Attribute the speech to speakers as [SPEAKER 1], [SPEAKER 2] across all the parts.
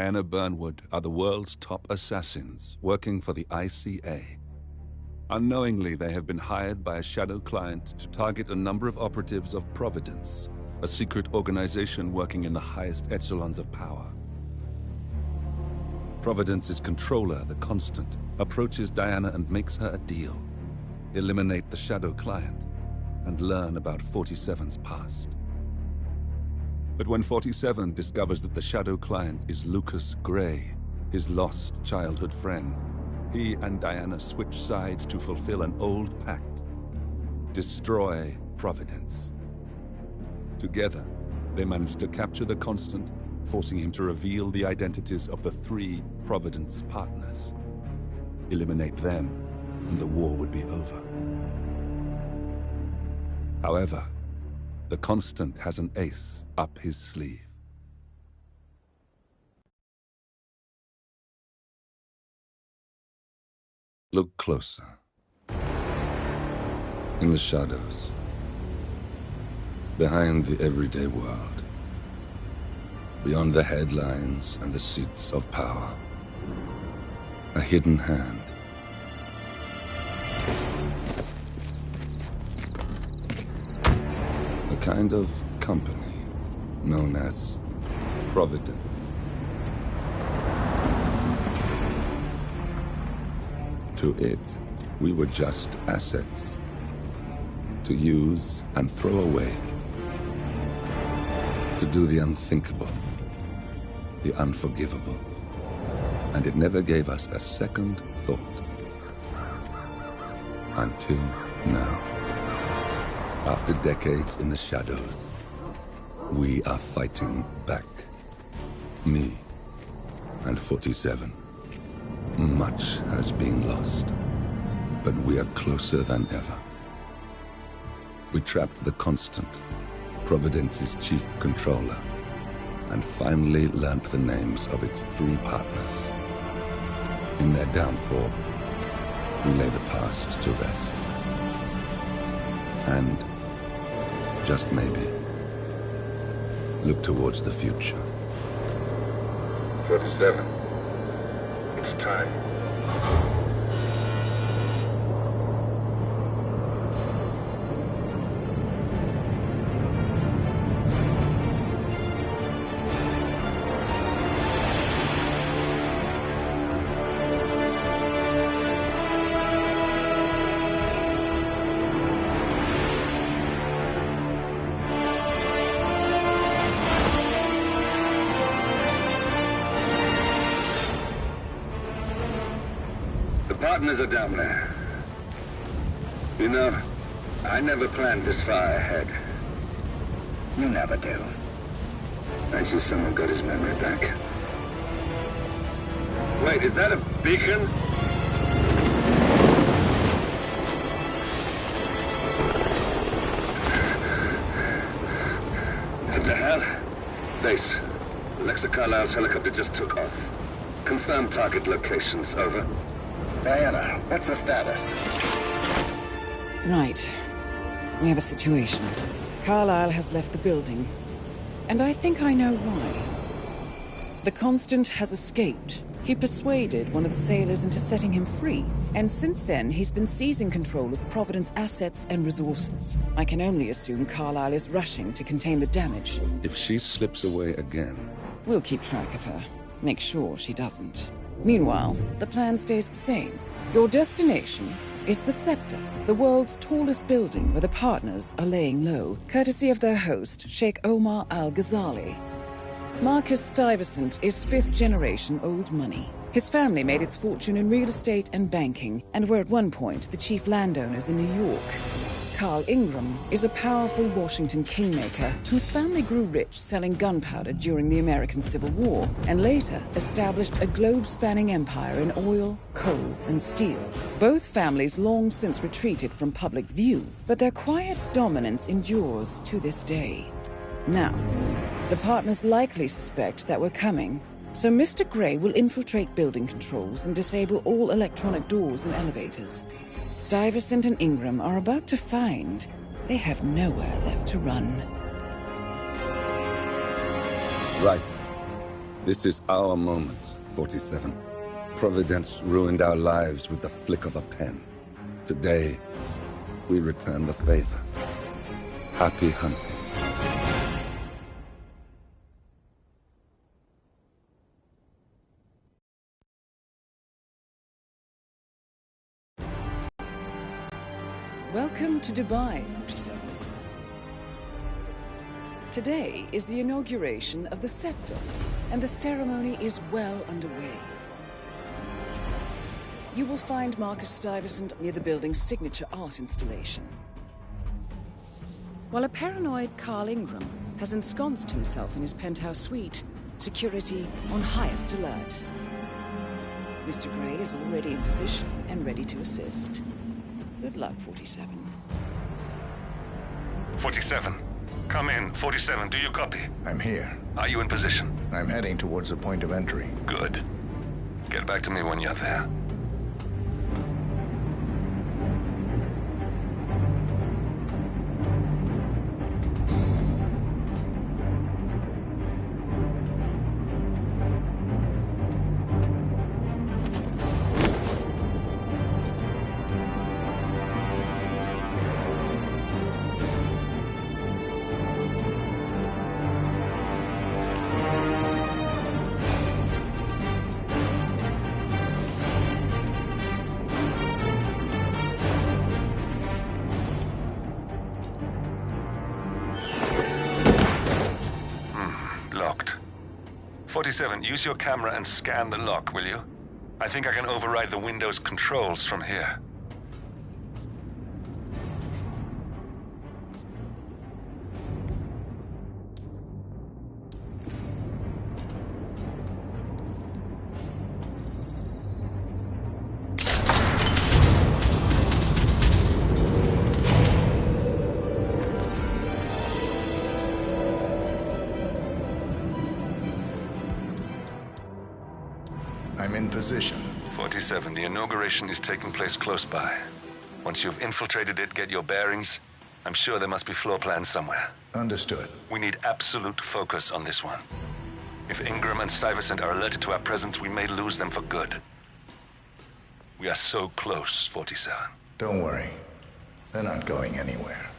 [SPEAKER 1] Diana Burnwood are the world's top assassins working for the ICA. Unknowingly, they have been hired by a shadow client to target a number of operatives of Providence, a secret organization working in the highest echelons of power. Providence's controller, the Constant, approaches Diana and makes her a deal. Eliminate the shadow client and learn about 47's past. But when 47 discovers that the shadow client is Lucas Gray, his lost childhood friend, he and Diana switch sides to fulfill an old pact: destroy Providence. Together, they manage to capture the Constant, forcing him to reveal the identities of the 3 Providence partners. Eliminate them, and the war would be over. However, the Constant has an ace up his sleeve. Look closer. In the shadows, behind the everyday world, beyond the headlines and the seats of power, a hidden hand. A kind of company known as Providence. To it, we were just assets to use and throw away, to do the unthinkable, the unforgivable, and it never gave us a second thought. Until now. After decades in the shadows, we are fighting back. Me and 47. Much has been lost, but we are closer than ever. We trapped the Constant, Providence's chief controller, and finally learnt the names of its 3 partners. In their downfall, we lay the past to rest. And, just maybe, look towards the future. 47. It's time.
[SPEAKER 2] Partners are down there. You know, I never planned this far ahead. You never do. I see someone got his memory back. Wait, is that a beacon? What the hell? Base. Alexa Carlisle's helicopter just took off. Confirm target locations, over. Diana, what's the status?
[SPEAKER 3] Right. We have a situation. Carlisle has left the building. And I think I know why. The Constant has escaped. He persuaded one of the sailors into setting him free. And since then, he's been seizing control of Providence assets and resources. I can only assume Carlisle is rushing to contain the damage.
[SPEAKER 1] If she slips away again...
[SPEAKER 3] We'll keep track of her. Make sure she doesn't. Meanwhile, the plan stays the same. Your destination is the Scepter, the world's tallest building where the partners are laying low, courtesy of their host, Sheikh Omar Al-Ghazali. Marcus Stuyvesant is 5th-generation old money. His family made its fortune in real estate and banking, and were at one point the chief landowners in New York. Carl Ingram is a powerful Washington kingmaker whose family grew rich selling gunpowder during the American Civil War, and later established a globe-spanning empire in oil, coal, and steel. Both families long since retreated from public view, but their quiet dominance endures to this day. Now, the partners likely suspect that we're coming, so Mr. Gray will infiltrate building controls and disable all electronic doors and elevators. Stuyvesant and Ingram are about to find they have nowhere left to run.
[SPEAKER 1] Right. This is our moment, 47. Providence ruined our lives with the flick of a pen. Today, we return the favor. Happy hunting.
[SPEAKER 3] Welcome to Dubai, 47. Today is the inauguration of the scepter, and the ceremony is well underway. You will find Marcus Stuyvesant near the building's signature art installation. While a paranoid Carl Ingram has ensconced himself in his penthouse suite, security on highest alert. Mr. Gray is already in position and ready to assist. Good luck, 47.
[SPEAKER 4] 47. Come in. 47, do you copy?
[SPEAKER 5] I'm here.
[SPEAKER 4] Are you in position?
[SPEAKER 5] I'm heading towards the point of entry.
[SPEAKER 4] Good. Get back to me when you're there. Locked. 47, use your camera and scan the lock, will you? I think I can override the Windows controls from here.
[SPEAKER 5] I'm in position.
[SPEAKER 4] 47, the inauguration is taking place close by. Once you've infiltrated it, get your bearings. I'm sure there must be floor plans somewhere.
[SPEAKER 5] Understood.
[SPEAKER 4] We need absolute focus on this one. If Ingram and Stuyvesant are alerted to our presence, we may lose them for good. We are so close, 47.
[SPEAKER 5] Don't worry. They're not going anywhere.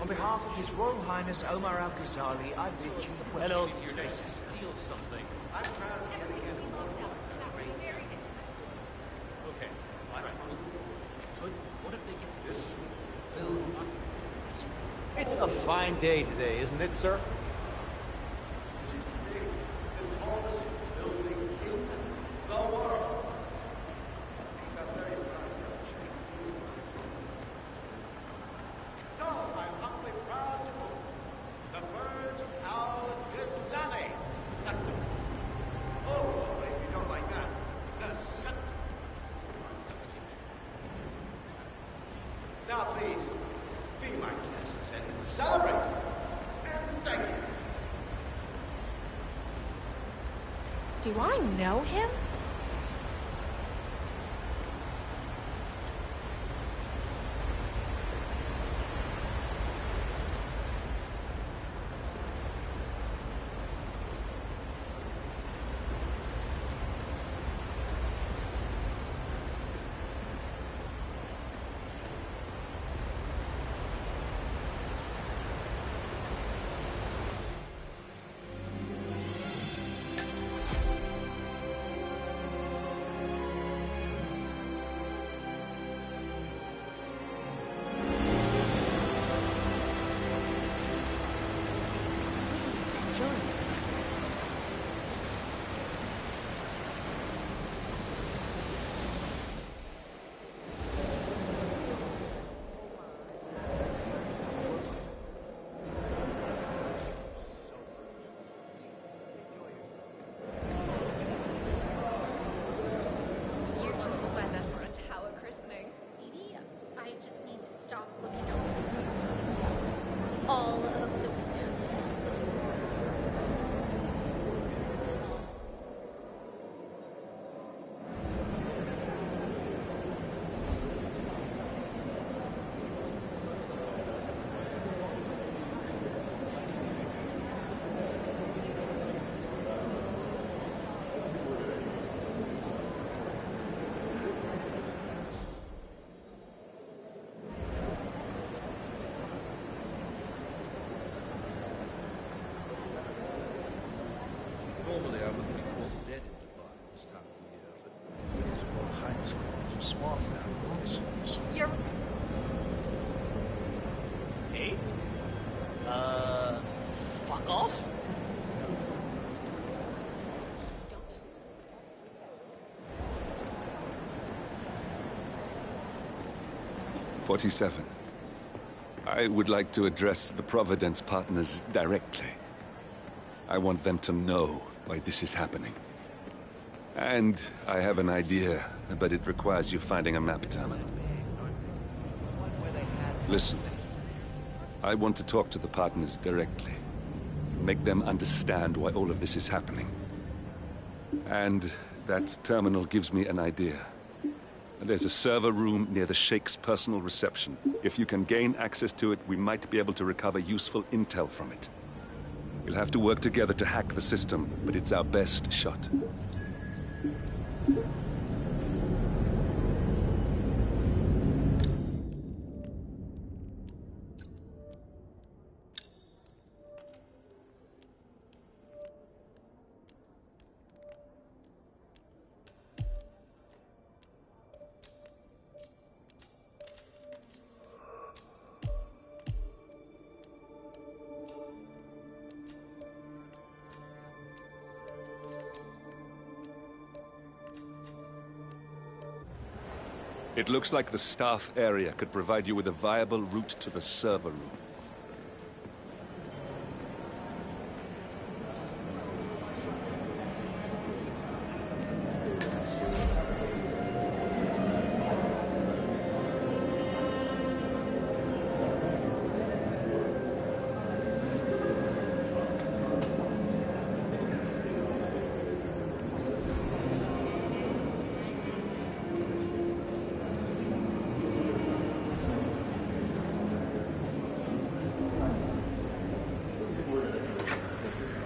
[SPEAKER 6] On behalf of His Royal Highness Omar Al-Ghazali, I bid you
[SPEAKER 7] Hello. Did I steal something?
[SPEAKER 6] I'm proud to get again.
[SPEAKER 7] Okay. All right. So what if they get this?
[SPEAKER 8] It's a fine day today, isn't it, sir?
[SPEAKER 9] Do I know him?
[SPEAKER 10] Normally I wouldn't be caught dead in Dubai at this time of the year, but it is Royal Highness calls a smart man nonsense.
[SPEAKER 9] You're...
[SPEAKER 7] Hey? Fuck off?
[SPEAKER 1] 47. I would like to address the Providence partners directly. I want them to know why this is happening. And I have an idea, but it requires you finding a map terminal. Listen, I want to talk to the partners directly. Make them understand why all of this is happening. And that terminal gives me an idea. There's a server room near the Sheikh's personal reception. If you can gain access to it, we might be able to recover useful intel from it. We'll have to work together to hack the system, but it's our best shot. It looks like the staff area could provide you with a viable route to the server room.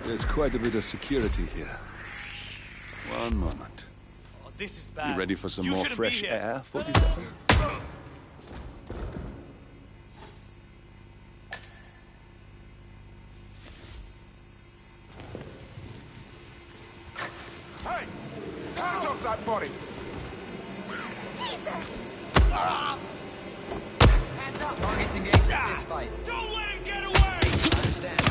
[SPEAKER 1] There's quite a bit of security here. One moment.
[SPEAKER 7] Oh, this is bad.
[SPEAKER 1] You ready for some
[SPEAKER 7] You
[SPEAKER 1] more
[SPEAKER 7] shouldn't
[SPEAKER 1] fresh
[SPEAKER 7] be here.
[SPEAKER 1] air, 47?
[SPEAKER 11] Hey! Hands off that body!
[SPEAKER 6] Hands up! Targets engaged in this fight.
[SPEAKER 7] Don't let him get away!
[SPEAKER 6] Understand.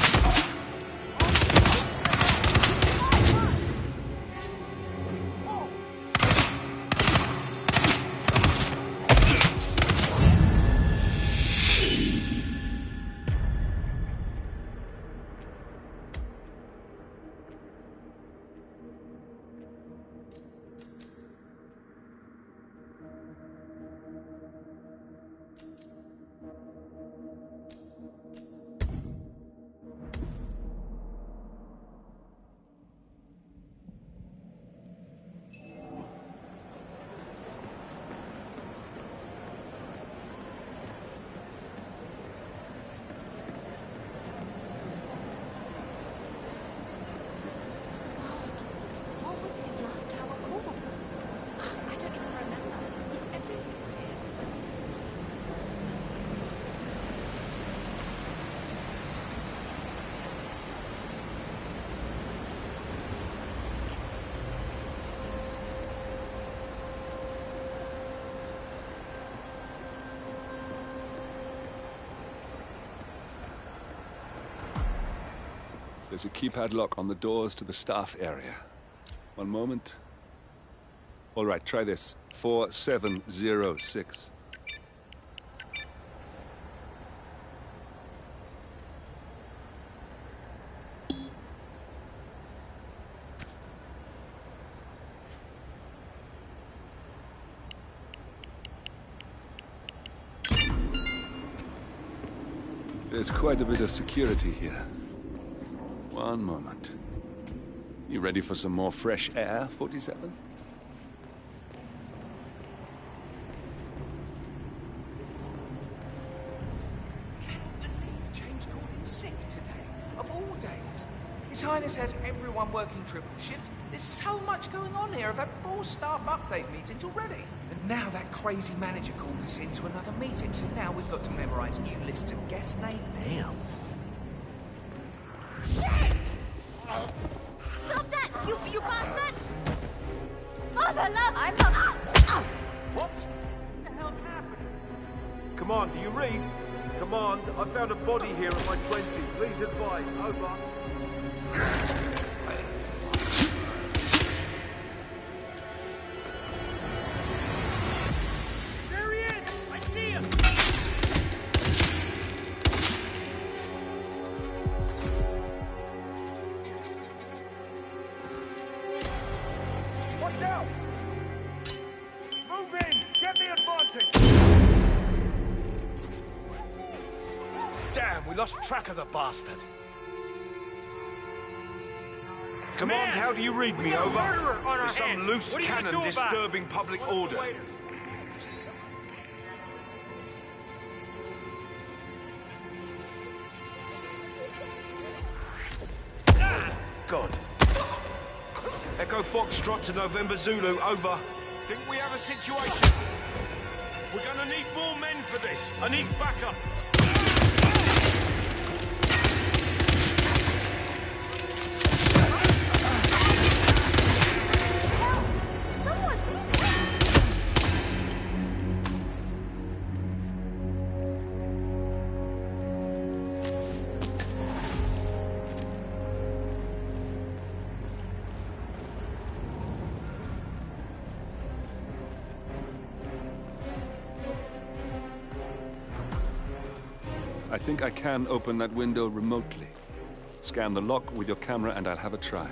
[SPEAKER 1] There's a keypad lock on the doors to the staff area. One moment. All right, try this. 4706. There's quite a bit of security here. One moment. You ready for some more fresh air, 47?
[SPEAKER 6] James called in sick today, of all days. His Highness has everyone working triple shifts. There's so much going on here. I've had 4 staff update meetings already. And now that crazy manager called us into another meeting, so now we've got to memorize new lists of guest names.
[SPEAKER 8] Damn.
[SPEAKER 9] Shit! Stop that, you bastard! Mother love, I'm not...
[SPEAKER 7] What? What the hell's happening? Command, do you read? Command, I found a body here at my 20. Please advise. Over. There he is! I see him! Watch out! Move in! Get the advantage!
[SPEAKER 10] Damn, we lost track of the bastard.
[SPEAKER 7] Command, how do you read me? Over.
[SPEAKER 10] There's some loose cannon disturbing public order.
[SPEAKER 7] God. Echo Foxtrot to November Zulu, over.
[SPEAKER 10] Think we have a situation?
[SPEAKER 7] We're gonna need more men for this. I need backup.
[SPEAKER 1] I think I can open that window remotely. Scan the lock with your camera and I'll have a try.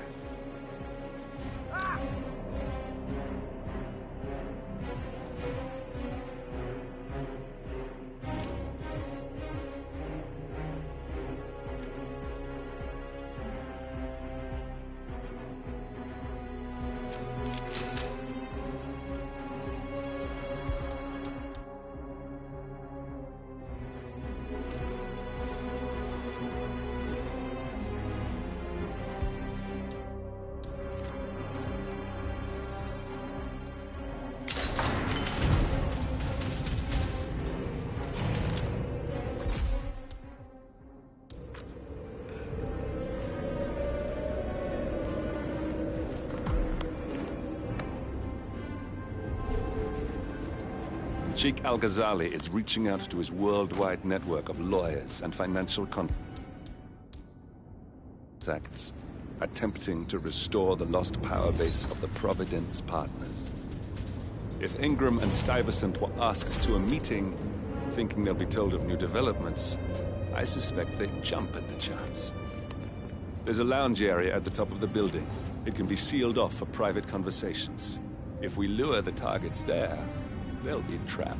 [SPEAKER 1] Sheikh Al-Ghazali is reaching out to his worldwide network of lawyers and financial contacts, attempting to restore the lost power base of the Providence partners. If Ingram and Stuyvesant were asked to a meeting, thinking they'll be told of new developments, I suspect they'd jump at the chance. There's a lounge area at the top of the building. It can be sealed off for private conversations. If we lure the targets there, they'll be trapped.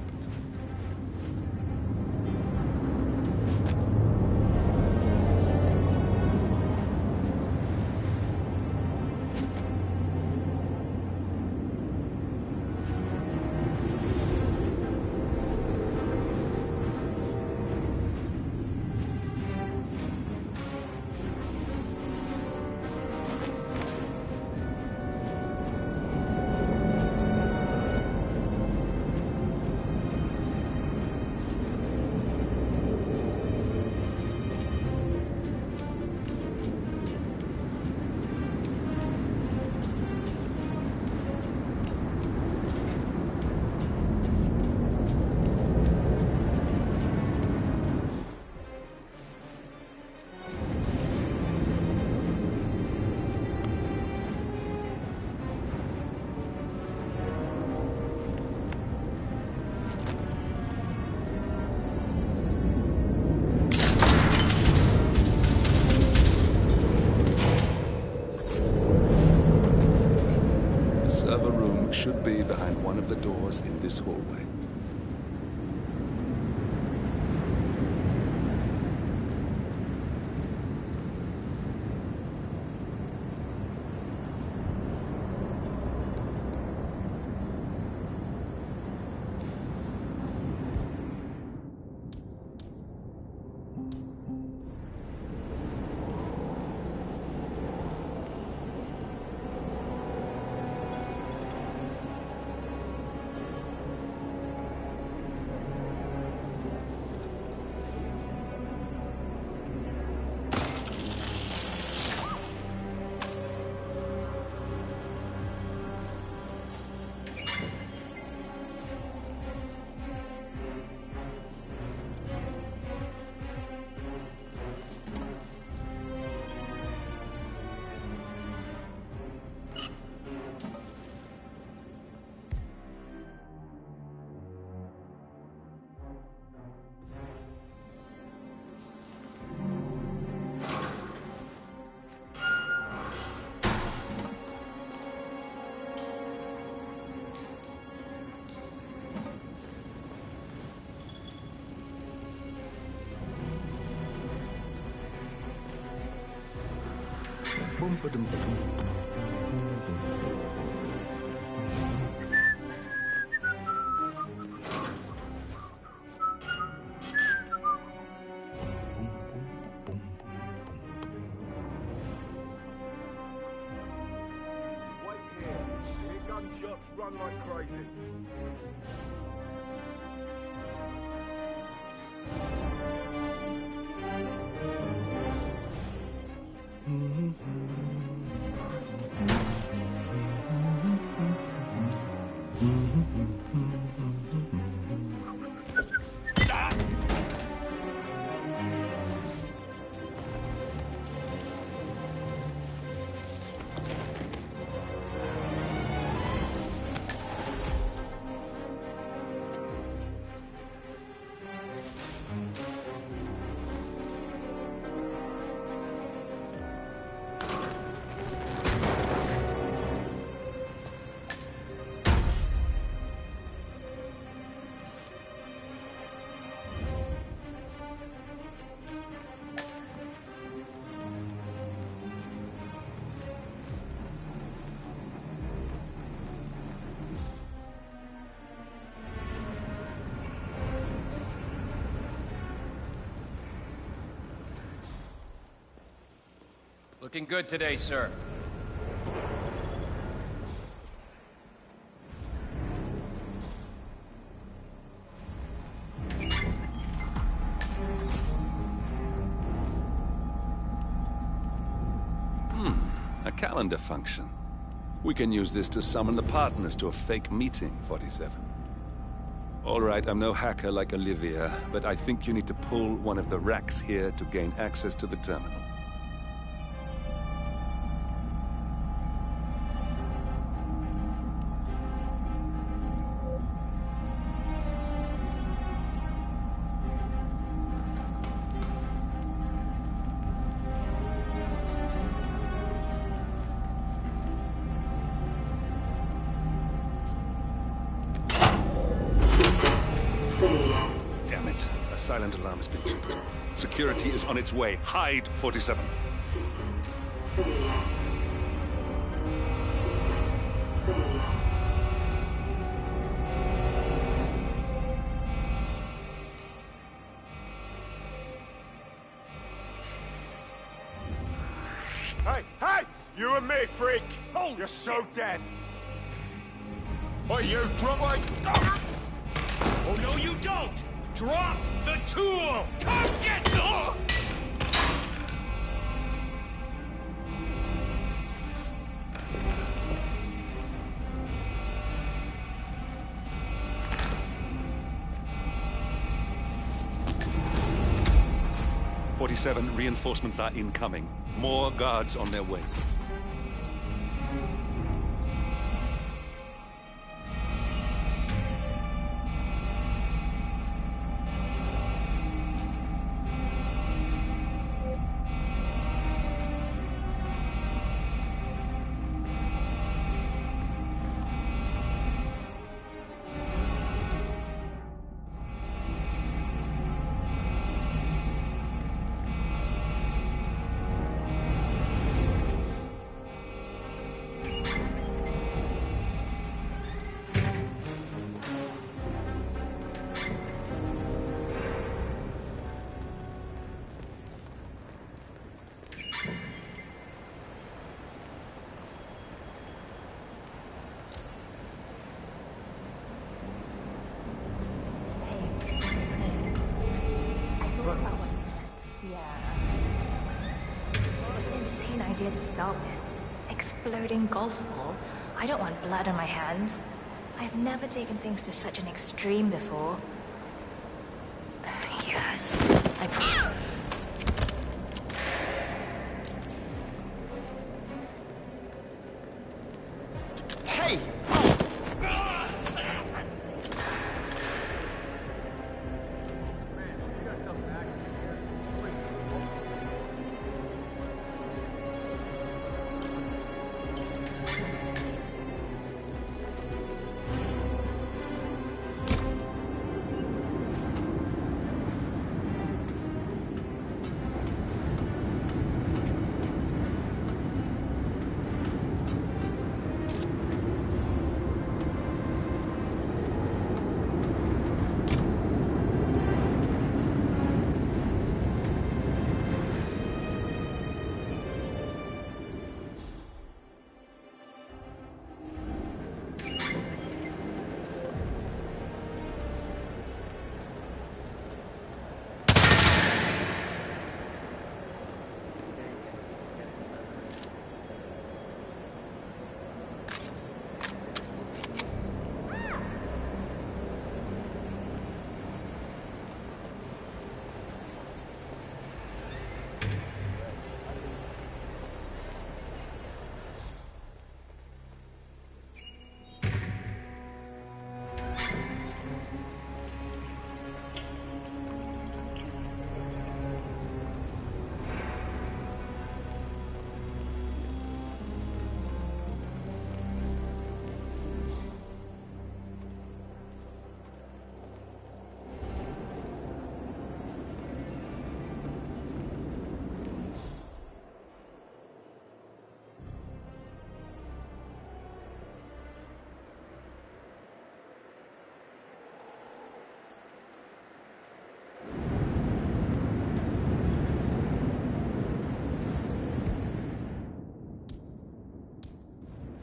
[SPEAKER 1] server room should be behind one of the doors in this hallway.
[SPEAKER 7] Wait here. Hear gunshots, run like crazy.
[SPEAKER 12] Looking good today, sir.
[SPEAKER 1] A calendar function. We can use this to summon the partners to a fake meeting, 47. All right, I'm no hacker like Olivia, but I think you need to pull one of the racks here to gain access to the terminal.
[SPEAKER 4] Damn it. A silent alarm has been tripped. Security is on its way. Hide, 47.
[SPEAKER 11] Hey, hey! You and me, freak! Oh, you're so dead! What, you drop like...
[SPEAKER 13] Oh, no, you don't! Drop the tool! Come get the...
[SPEAKER 4] .47, reinforcements are incoming. More guards on their way.
[SPEAKER 9] exploding golf ball. I don't want blood on my hands. I've never taken things to such an extreme before. Yes,
[SPEAKER 8] Hey!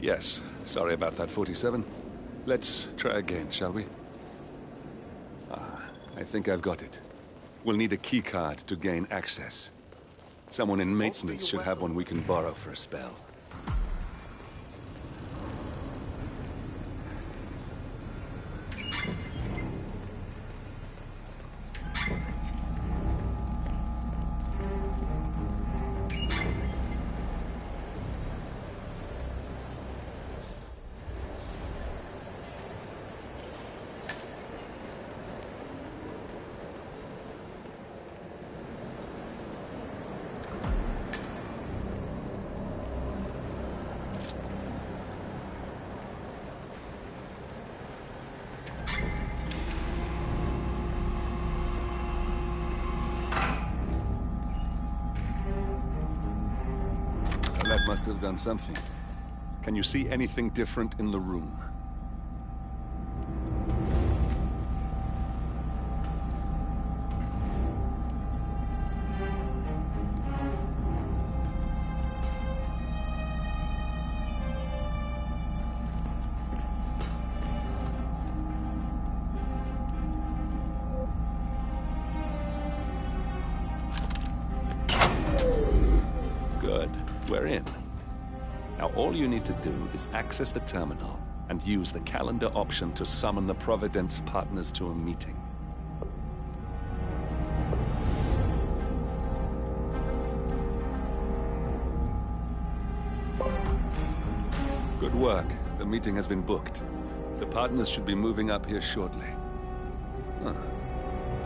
[SPEAKER 1] Yes, sorry about that, 47. Let's try again, shall we? I think I've got it. We'll need a keycard to gain access. Someone in maintenance should have one we can borrow for a spell. That must have done something. Can you see anything different in the room? Good. We're in. Now all you need to do is access the terminal and use the calendar option to summon the Providence partners to a meeting. Good work. The meeting has been booked. The partners should be moving up here shortly. Huh.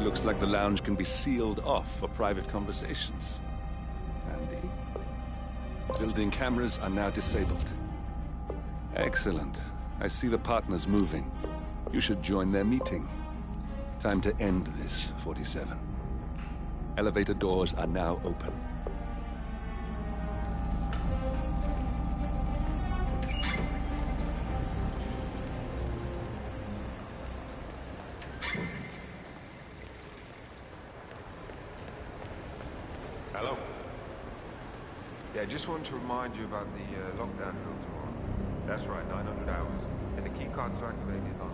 [SPEAKER 1] Looks like the lounge can be sealed off for private conversations. Handy. Building cameras are now disabled. Excellent. I see the partners moving. You should join their meeting. Time to end this, 47. Elevator doors are now open.
[SPEAKER 14] Hello. Yeah, just wanted to remind you about the lockdown drill tomorrow. That's right, 900 hours. And the key cards to activate the alarm.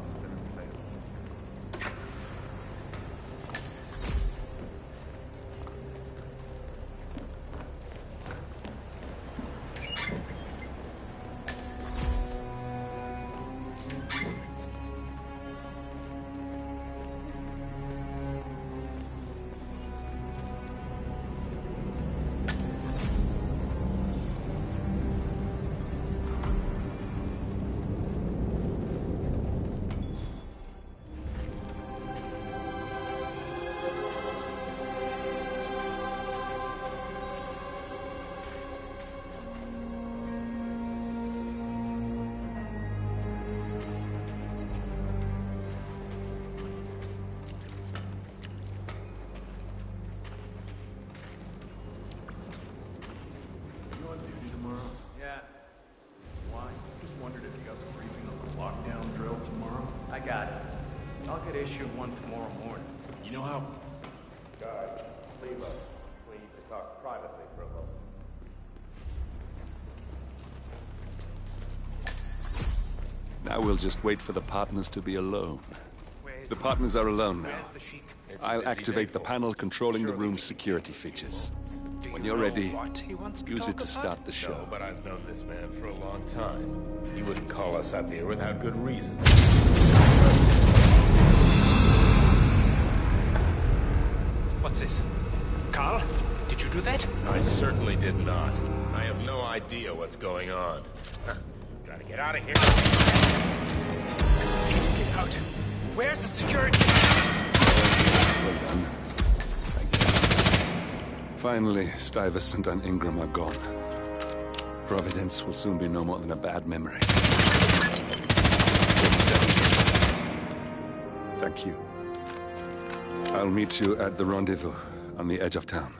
[SPEAKER 15] issue one tomorrow morning. You know how...
[SPEAKER 7] Guys, leave us. We need to talk privately for a moment.
[SPEAKER 1] Now we'll just wait for the partners to be alone. The partners are alone now. I'll activate the panel controlling the room's security features. When you're ready, use it to start the show.
[SPEAKER 13] No, but I've known this man for a long time. He wouldn't call us up here without good reason.
[SPEAKER 16] What's this? Carl? Did you do that?
[SPEAKER 13] I certainly did not. I have no idea what's going on.
[SPEAKER 16] Gotta get out of here. Get out. Where's the security?
[SPEAKER 1] Well done. Thank you. Finally, Stuyvesant and Ingram are gone. Providence will soon be no more than a bad memory. Thank you. I'll meet you at the rendezvous on the edge of town.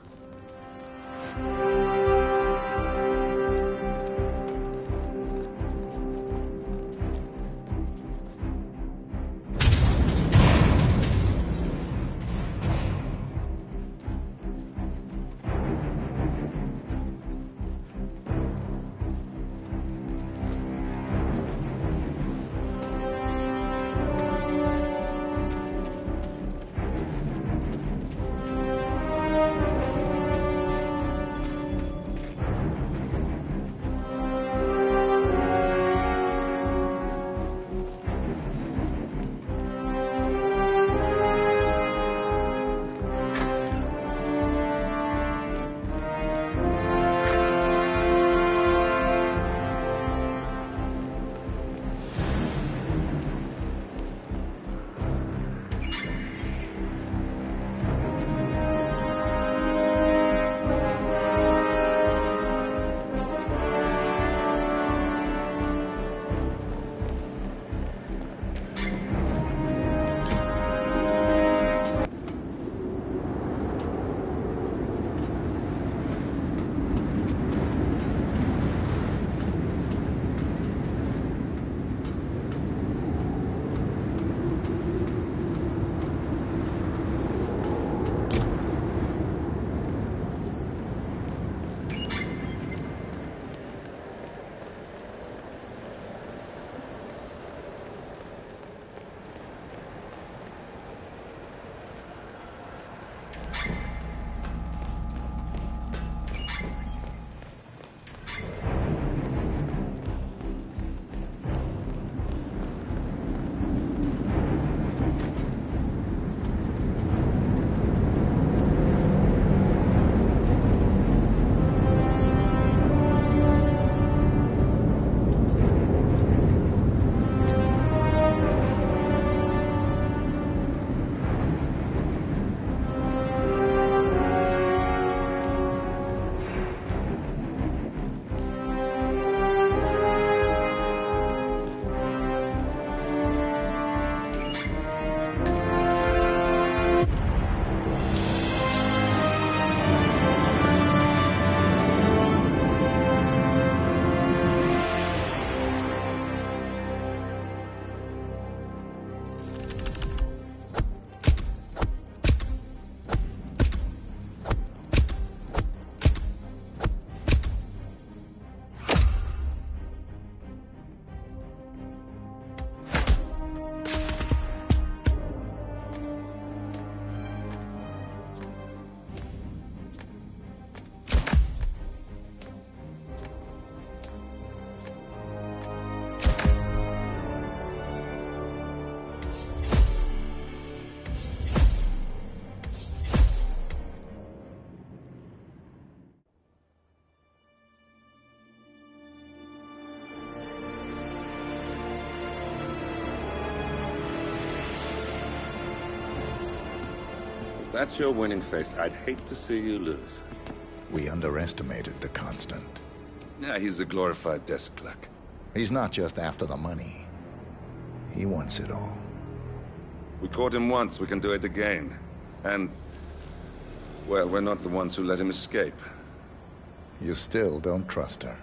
[SPEAKER 1] That's your winning face. I'd hate to see you lose.
[SPEAKER 5] We underestimated the Constant.
[SPEAKER 1] Yeah, he's a glorified desk clerk.
[SPEAKER 5] He's not just after the money. He wants it all.
[SPEAKER 1] We caught him once, we can do it again. And, well, we're not the ones who let him escape.
[SPEAKER 5] You still don't trust her.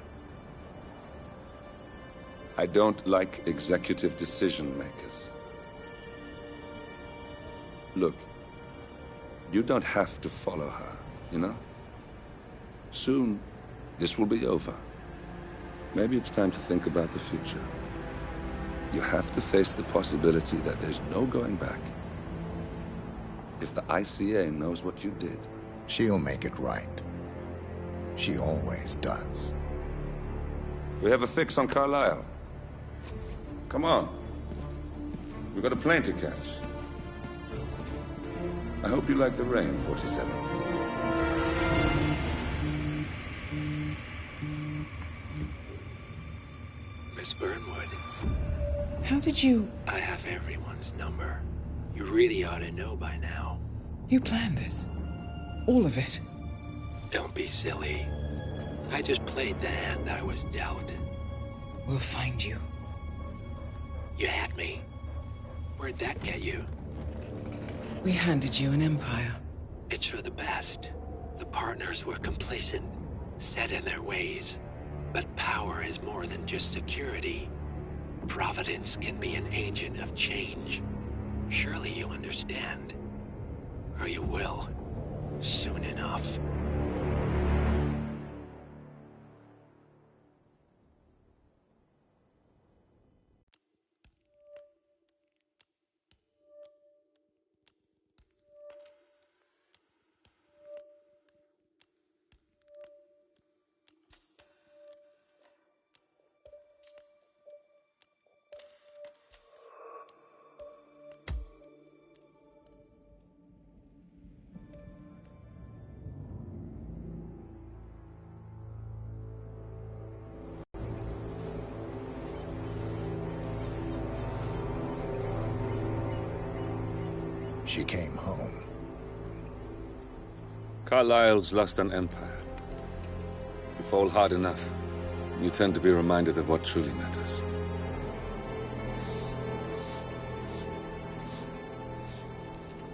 [SPEAKER 1] I don't like executive decision makers. Look, you don't have to follow her, you know? Soon, this will be over. Maybe it's time to think about the future. You have to face the possibility that there's no going back. If the ICA knows what you did...
[SPEAKER 5] She'll make it right. She always does.
[SPEAKER 1] We have a fix on Carlisle. Come on. We've got a plane to catch. I hope you like the rain, 47.
[SPEAKER 17] Miss Burnwood.
[SPEAKER 3] How did you...
[SPEAKER 17] I have everyone's number. You really ought to know by now.
[SPEAKER 3] You planned this? All of it?
[SPEAKER 17] Don't be silly. I just played the hand I was dealt.
[SPEAKER 3] We'll find you.
[SPEAKER 17] You had me. Where'd that get you?
[SPEAKER 3] We handed you an empire.
[SPEAKER 17] It's for the best. The partners were complacent, set in their ways. But power is more than just security. Providence can be an agent of change. Surely you understand. Or you will. Soon enough.
[SPEAKER 5] She came home.
[SPEAKER 1] Carlisle's lost an empire. You fall hard enough, you tend to be reminded of what truly matters.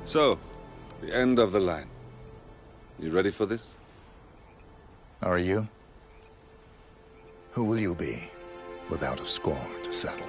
[SPEAKER 1] So, the end of the line. You ready for this?
[SPEAKER 5] Are you? Who will you be, without a score to settle?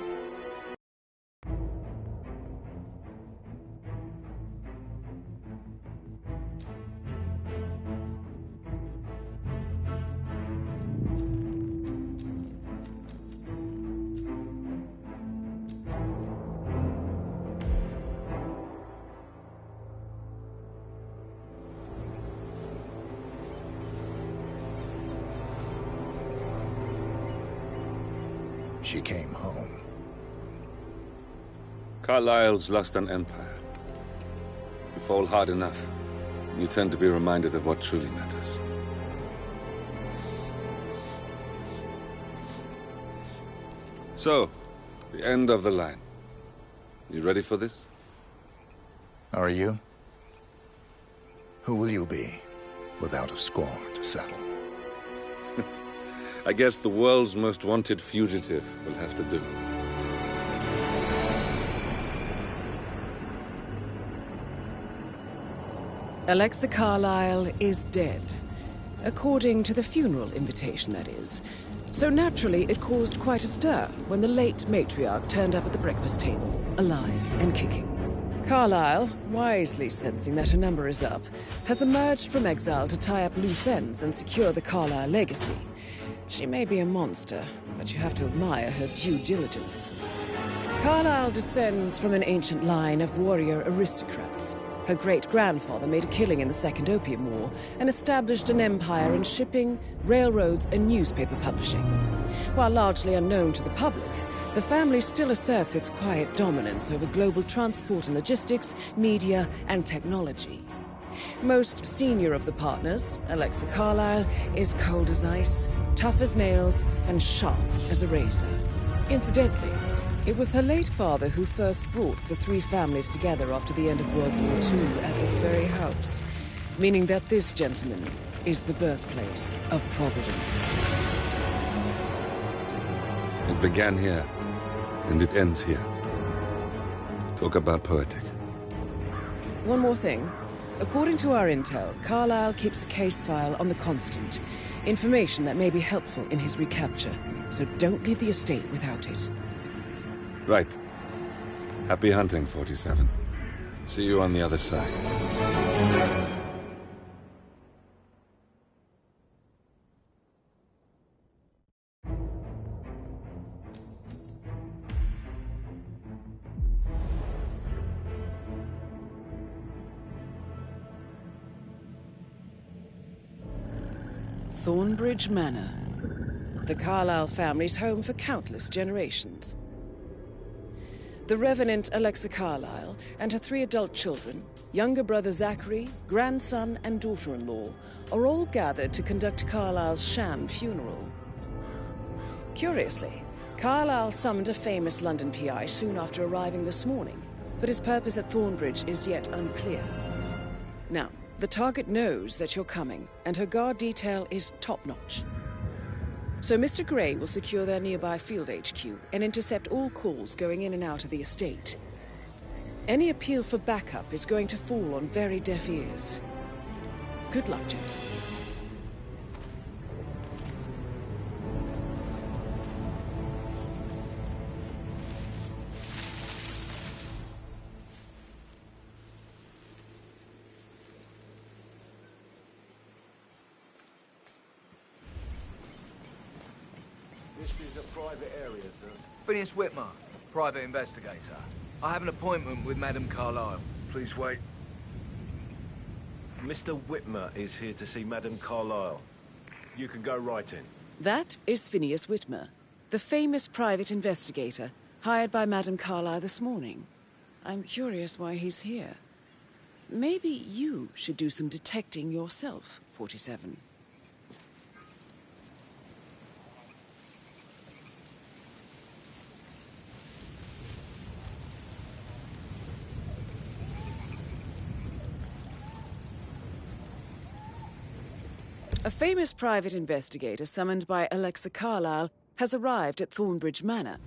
[SPEAKER 5] She came home.
[SPEAKER 1] Carlisle's lost an empire. You fall hard enough, you tend to be reminded of what truly matters. So, the end of the line. You ready for this?
[SPEAKER 5] Are you? Who will you be, without a score to settle?
[SPEAKER 1] I guess the world's most wanted fugitive will have to do.
[SPEAKER 3] Alexa Carlisle is dead. According to the funeral invitation, that is. So naturally, it caused quite a stir when the late matriarch turned up at the breakfast table, alive and kicking. Carlisle, wisely sensing that her number is up, has emerged from exile to tie up loose ends and secure the Carlisle legacy. She may be a monster, but you have to admire her due diligence. Carlisle descends from an ancient line of warrior aristocrats. Her great-grandfather made a killing in the Second Opium War and established an empire in shipping, railroads, and newspaper publishing. While largely unknown to the public, the family still asserts its quiet dominance over global transport and logistics, media, and technology. Most senior of the partners, Alexa Carlisle, is cold as ice, tough as nails, and sharp as a razor. Incidentally, it was her late father who first brought the three families together after the end of World War II at this very house, meaning that this gentleman is the birthplace of Providence.
[SPEAKER 1] It began here, and it ends here. Talk about poetic.
[SPEAKER 3] One more thing. According to our intel, Carlisle keeps a case file on the Constant. Information that may be helpful in his recapture, so don't leave the estate without it.
[SPEAKER 1] Right. Happy hunting, 47. See you on the other side.
[SPEAKER 3] Thornbridge Manor. The Carlyle family's home for countless generations. The Revenant Alexa Carlyle and her 3 adult children, younger brother Zachary, grandson and daughter-in-law, are all gathered to conduct Carlyle's sham funeral. Curiously, Carlyle summoned a famous London PI soon after arriving this morning, but his purpose at Thornbridge is yet unclear. Now, the target knows that you're coming, and her guard detail is top-notch. So Mr. Gray will secure their nearby field HQ and intercept all calls going in and out of the estate. Any appeal for backup is going to fall on very deaf ears. Good luck, gentlemen.
[SPEAKER 10] This is a private area, sir.
[SPEAKER 6] Phineas Whitmer, private investigator. I have an appointment with Madame Carlyle.
[SPEAKER 7] Please wait. Mr. Whitmer is here to see Madame Carlyle. You can go right in.
[SPEAKER 3] That is Phineas Whitmer, the famous private investigator hired by Madame Carlyle this morning. I'm curious why he's here. Maybe you should do some detecting yourself, 47. A famous private investigator summoned by Alexa Carlyle has arrived at Thornbridge Manor.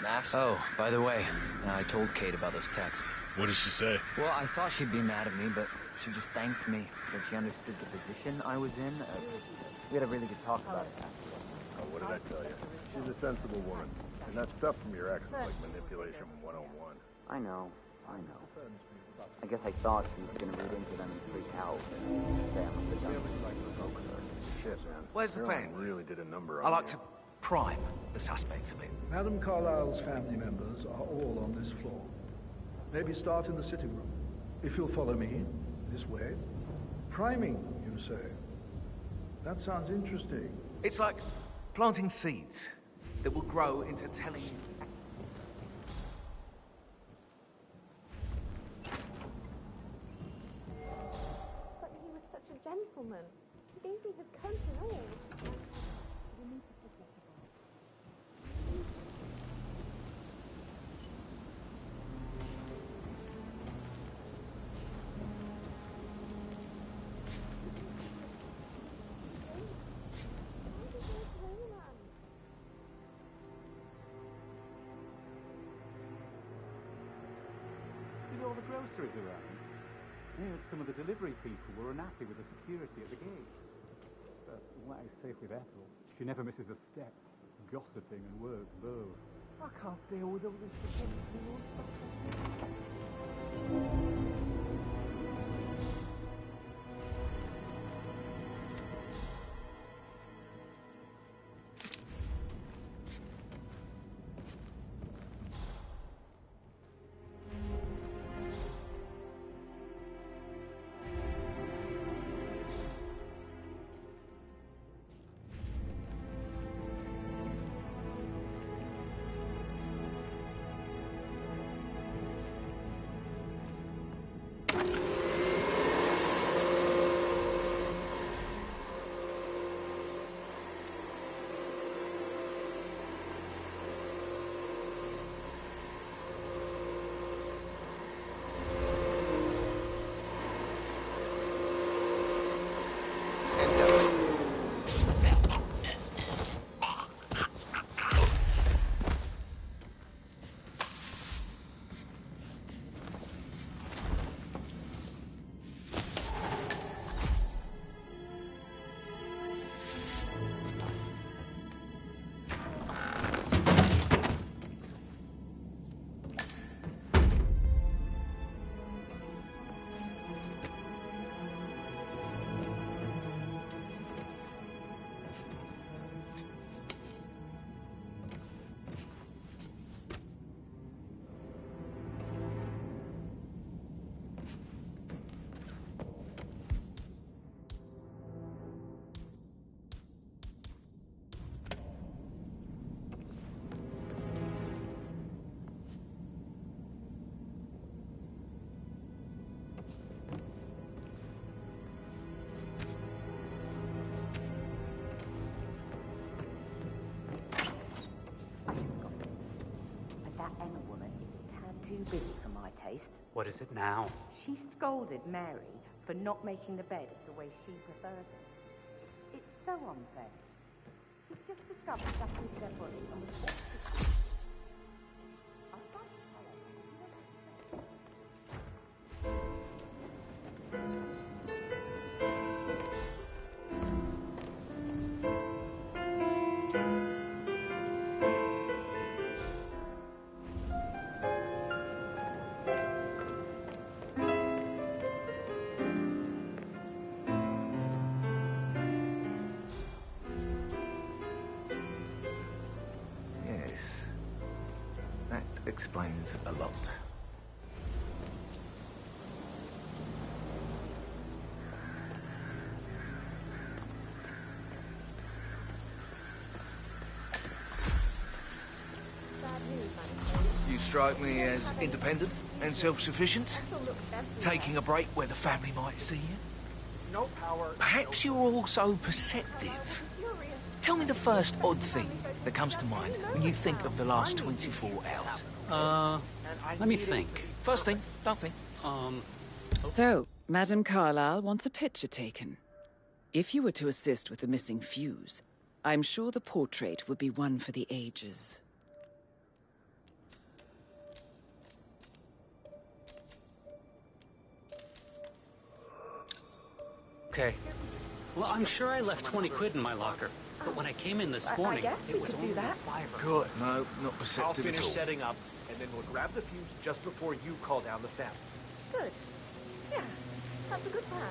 [SPEAKER 12] Max? Oh, by the way, I told Kate about those texts.
[SPEAKER 18] What did she say?
[SPEAKER 12] Well, I thought she'd be mad at me, but she just thanked me that she understood the position I was in. We had a really good talk about it afterwards.
[SPEAKER 19] Oh, what did I tell you? She's a sensible woman. And that stuff from your ex is like manipulation 101.
[SPEAKER 12] I know. I guess I thought she was gonna read into them and freak out. Say I must have done something like provoke her.
[SPEAKER 19] Shit, man.
[SPEAKER 6] Where's the
[SPEAKER 19] Caroline
[SPEAKER 6] fan?
[SPEAKER 19] really did a number on
[SPEAKER 6] I like
[SPEAKER 19] you.
[SPEAKER 6] to prime the suspects a bit.
[SPEAKER 10] Madam Carlyle's family members are all on this floor. Maybe start in the sitting room. If you'll follow me, this way. Priming, you say? That sounds interesting.
[SPEAKER 6] It's like planting seeds that will grow into telling you.
[SPEAKER 20] But he was such a gentleman. He gave me his coat and all.
[SPEAKER 21] See all the groceries around? Yeah, some of the delivery people were unhappy with the security at the gate. But what is safe with Ethel? She never misses a step. Gossiping and work low. I can't deal with all this security.
[SPEAKER 22] Too busy for my taste.
[SPEAKER 21] What is it now?
[SPEAKER 22] She scolded Mary for not making the bed the way she prefers it. It's so unfair. She's just discovered that with their bodies and was
[SPEAKER 6] Explains a lot. You strike me as independent and self-sufficient, taking a break where the family might see you.
[SPEAKER 21] No power.
[SPEAKER 6] Perhaps you're also perceptive. Tell me the first odd thing that comes to mind when you think of the last 24 hours.
[SPEAKER 21] Let me think.
[SPEAKER 6] First thing, don't think.
[SPEAKER 3] So, Madame Carlyle wants a picture taken. If you were to assist with the missing fuse, I'm sure the portrait would be one for the ages.
[SPEAKER 2] Okay. Well, I'm sure I left 20 quid in my locker. But when I came in this morning, it was only $5.
[SPEAKER 6] Good. No, not perceptive
[SPEAKER 7] I'll
[SPEAKER 6] at all.
[SPEAKER 7] finish setting up, and then we'll grab the fuse just before you call down the family.
[SPEAKER 20] Good. Yeah, that's a good plan.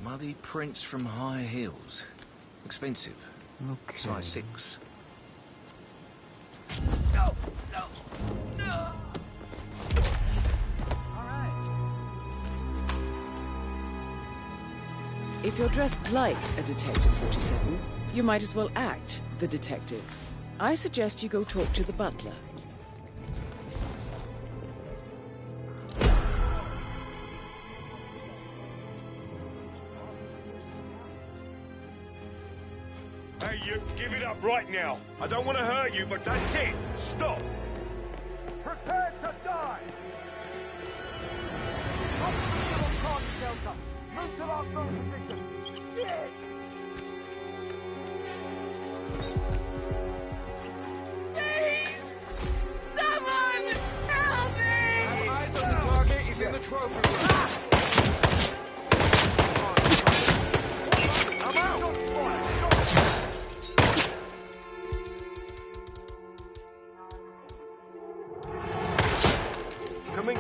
[SPEAKER 6] Muddy prints from high heels. Expensive.
[SPEAKER 2] Okay.
[SPEAKER 6] Size 6.
[SPEAKER 3] If you're dressed like a Detective 47, you might as well act the detective. I suggest you go talk to the butler.
[SPEAKER 11] Hey, you, give it up right now. I don't want to hurt you, but that's it. Stop.
[SPEAKER 7] Prepare to die! Move to our phone position. Yes!
[SPEAKER 20] Someone help me!
[SPEAKER 6] Have eyes on the target. He's in the trophy room.
[SPEAKER 7] I'm out!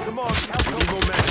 [SPEAKER 7] Come on, help me more men.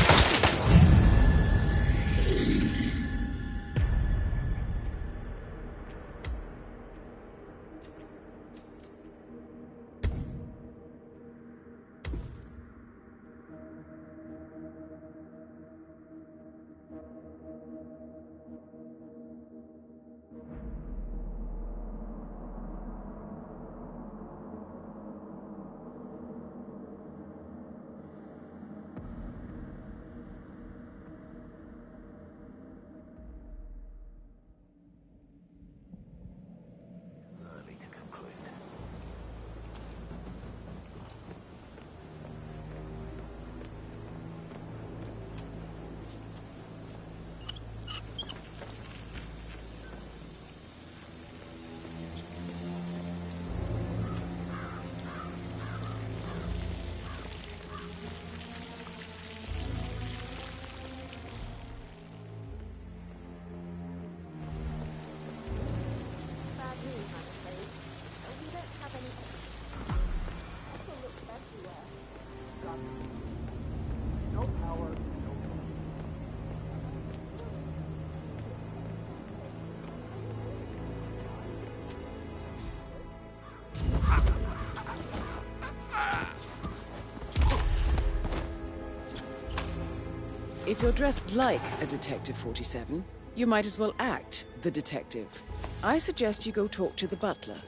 [SPEAKER 3] If you're dressed like a Detective 47, you might as well act the detective. I suggest you go talk to the butler.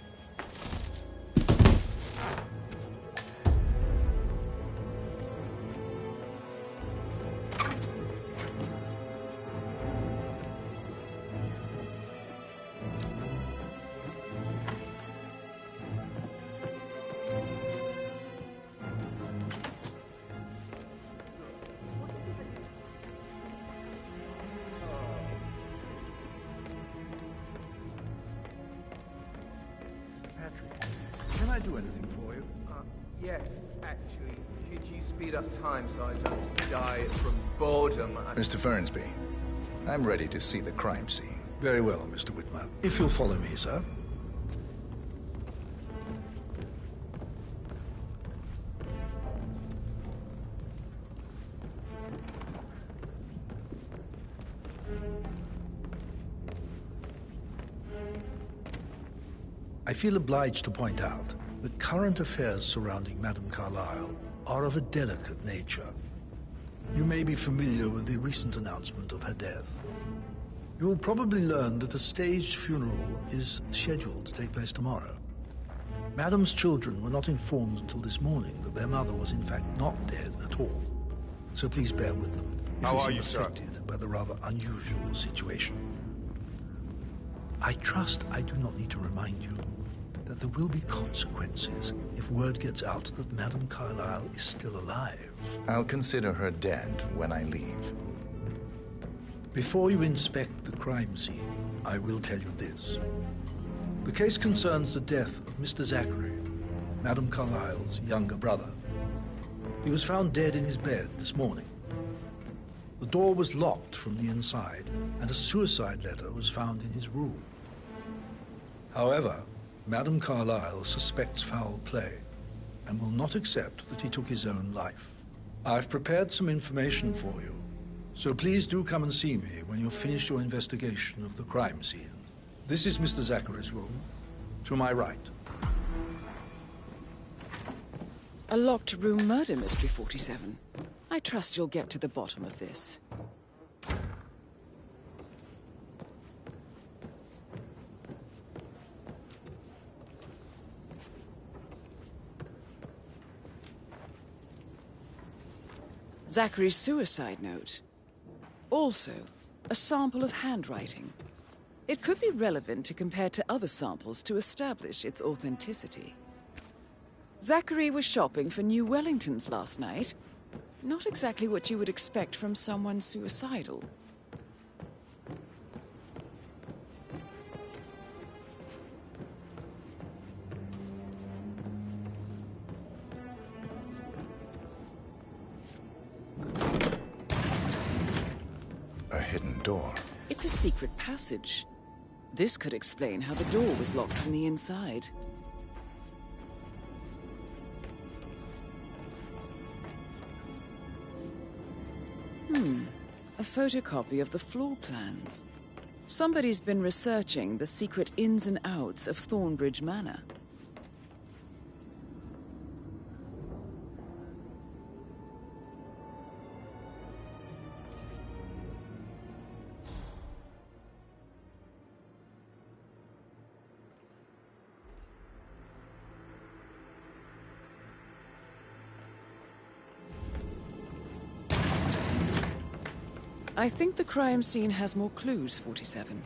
[SPEAKER 10] Can I do anything for you?
[SPEAKER 6] Yes, actually. Could you speed up time so I don't die from boredom?
[SPEAKER 5] Mr. Fernsby, I'm ready to see the crime scene.
[SPEAKER 10] Very well, Mr. Whitmer. If you'll follow me, sir. I feel obliged to point out that current affairs surrounding Madame Carlyle are of a delicate nature. You may be familiar with the recent announcement of her death. You will probably learn that a staged funeral is scheduled to take place tomorrow. Madame's children were not informed until this morning that their mother was in fact not dead at all. So please bear with them if they seem affected by the rather unusual situation. I trust I do not need to remind you that that there will be consequences if word gets out that Madame Carlyle is still alive.
[SPEAKER 5] I'll consider her dead when I leave.
[SPEAKER 10] Before you inspect the crime scene, I will tell you this. The case concerns the death of Mr. Zachary, Madame Carlyle's younger brother. He was found dead in his bed this morning. The door was locked from the inside, and a suicide letter was found in his room. However, Madame Carlyle suspects foul play and will not accept that he took his own life. I've prepared some information for you, so please do come and see me when you've finished your investigation of the crime scene. This is Mr. Zachary's room, to my right.
[SPEAKER 3] A locked room murder mystery, 47. I trust you'll get to the bottom of this. Zachary's suicide note. Also, a sample of handwriting. It could be relevant to compare to other samples to establish its authenticity. Zachary was shopping for New Wellingtons last night. Not exactly what you would expect from someone suicidal.
[SPEAKER 5] A hidden door.
[SPEAKER 3] It's a secret passage. This could explain how the door was locked from the inside. A photocopy of the floor plans. Somebody's been researching the secret ins and outs of Thornbridge Manor. I think the crime scene has more clues, 47.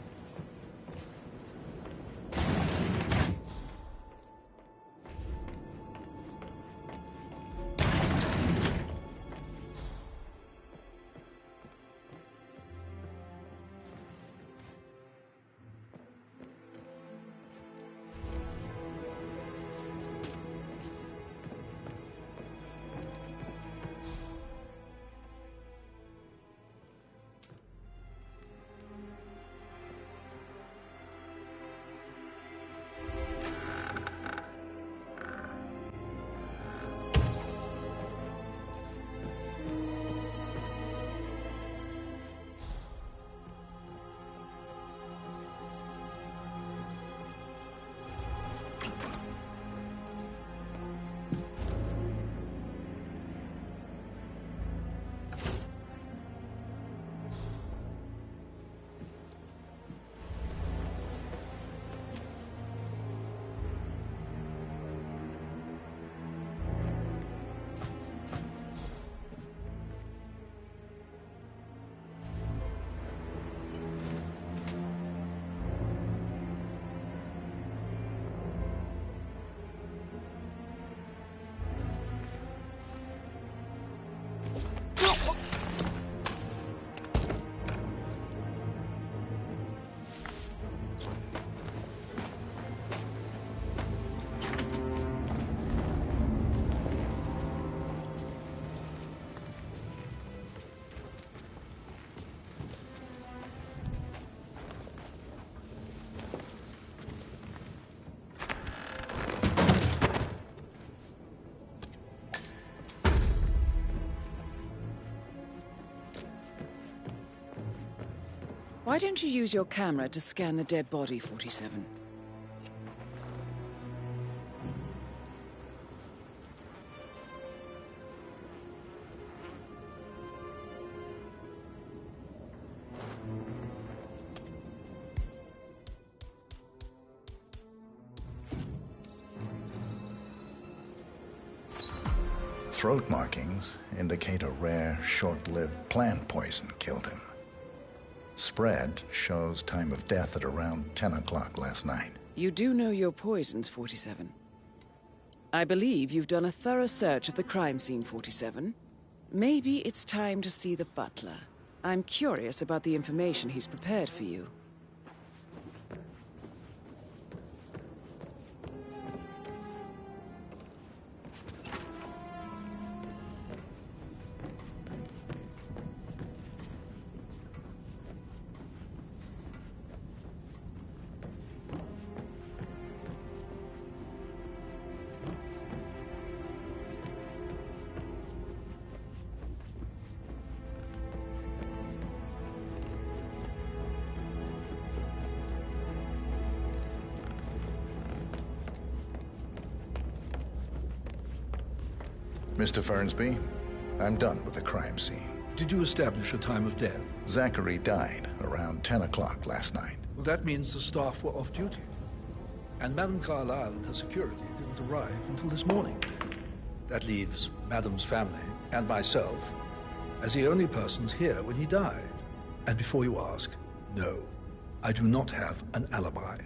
[SPEAKER 3] Why don't you use your camera to scan the dead body, 47?
[SPEAKER 5] Throat markings indicate a rare, short-lived plant poison killed him. Spread shows time of death at around 10 o'clock last night.
[SPEAKER 3] You do know your poisons, 47. I believe you've done a thorough search of the crime scene, 47. Maybe it's time to see the butler. I'm curious about the information he's prepared for you.
[SPEAKER 5] Mr. Fernsby, I'm done with the crime scene.
[SPEAKER 10] Did you establish a time of death?
[SPEAKER 5] Zachary died around 10 o'clock last night.
[SPEAKER 10] Well, that means the staff were off duty. And Madame Carlyle and her security didn't arrive until this morning. That leaves Madame's family and myself as the only persons here when he died. And before you ask, no, I do not have an alibi.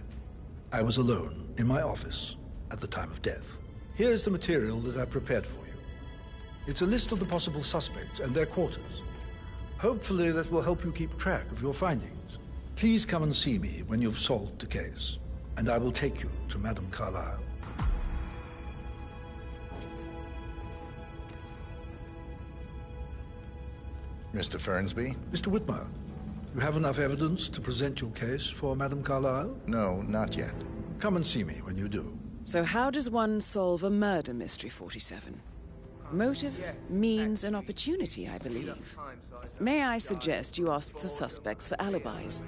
[SPEAKER 10] I was alone in my office at the time of death. Here's the material that I prepared for you. It's a list of the possible suspects and their quarters. Hopefully that will help you keep track of your findings. Please come and see me when you've solved the case, and I will take you to Madame Carlyle.
[SPEAKER 5] Mr. Fernsby?
[SPEAKER 10] Mr. Whitmer, you have enough evidence to present your case for Madame Carlyle?
[SPEAKER 5] No, not yet.
[SPEAKER 10] Come and see me when you do.
[SPEAKER 3] So how does one solve a murder mystery, 47? Motive, means, and opportunity, I believe. May I suggest you ask the suspects for alibis?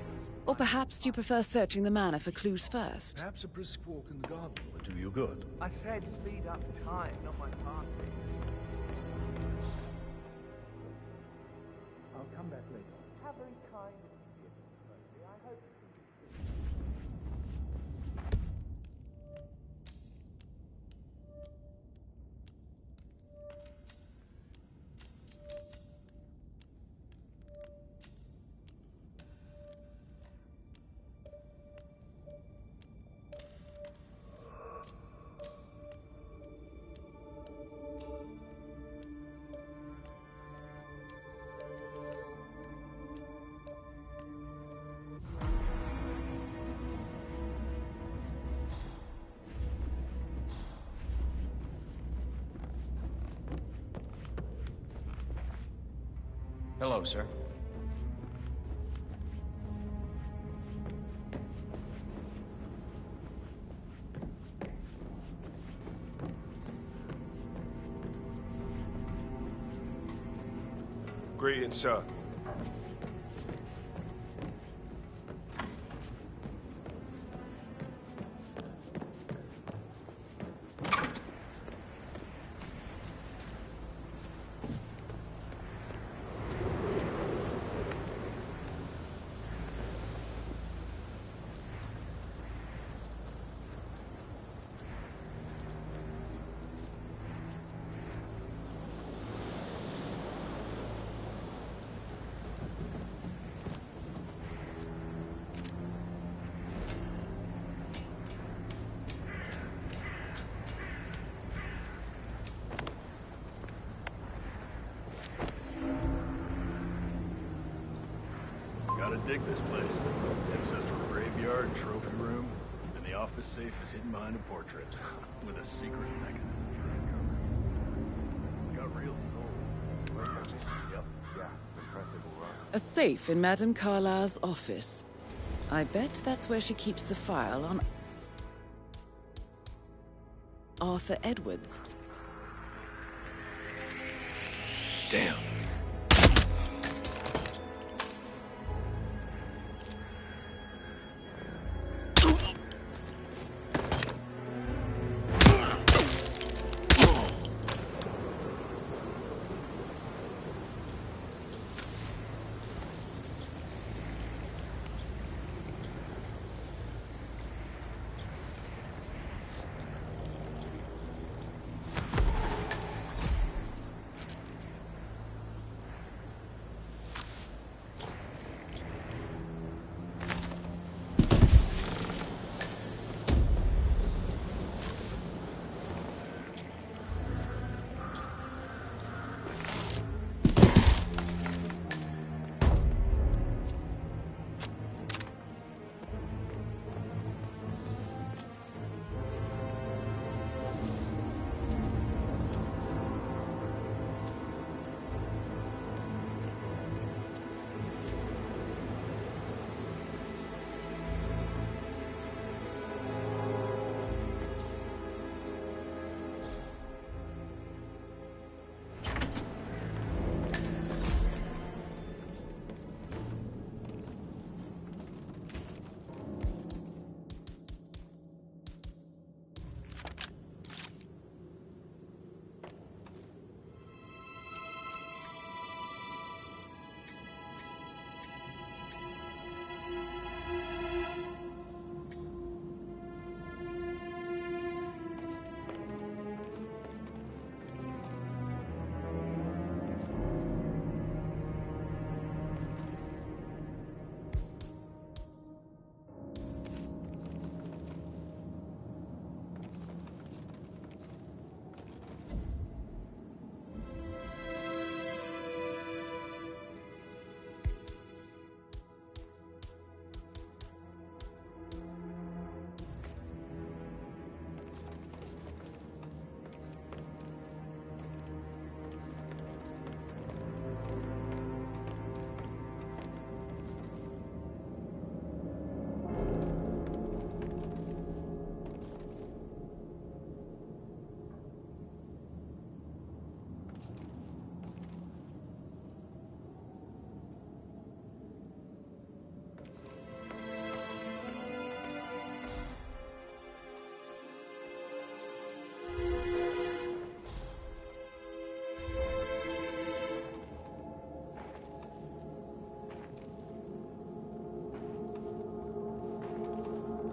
[SPEAKER 3] Or perhaps you prefer searching the manor for clues first?
[SPEAKER 10] Perhaps a brisk walk in the garden would do you good.
[SPEAKER 8] I said speed up time, not my party.
[SPEAKER 21] I'll come back later.
[SPEAKER 8] How very kind of you, Fernsby. I hope...
[SPEAKER 15] Hello, sir.
[SPEAKER 11] Greetings, sir.
[SPEAKER 4] Gotta dig this place. Ancestral graveyard, trophy room, and the office safe is hidden behind a portrait with a secret mechanism for uncovery. It's got real soul. Yep, yeah, impressive run.
[SPEAKER 3] A safe in Madame Carlyle's office. I bet that's where she keeps the file on Arthur Edwards.
[SPEAKER 15] Damn.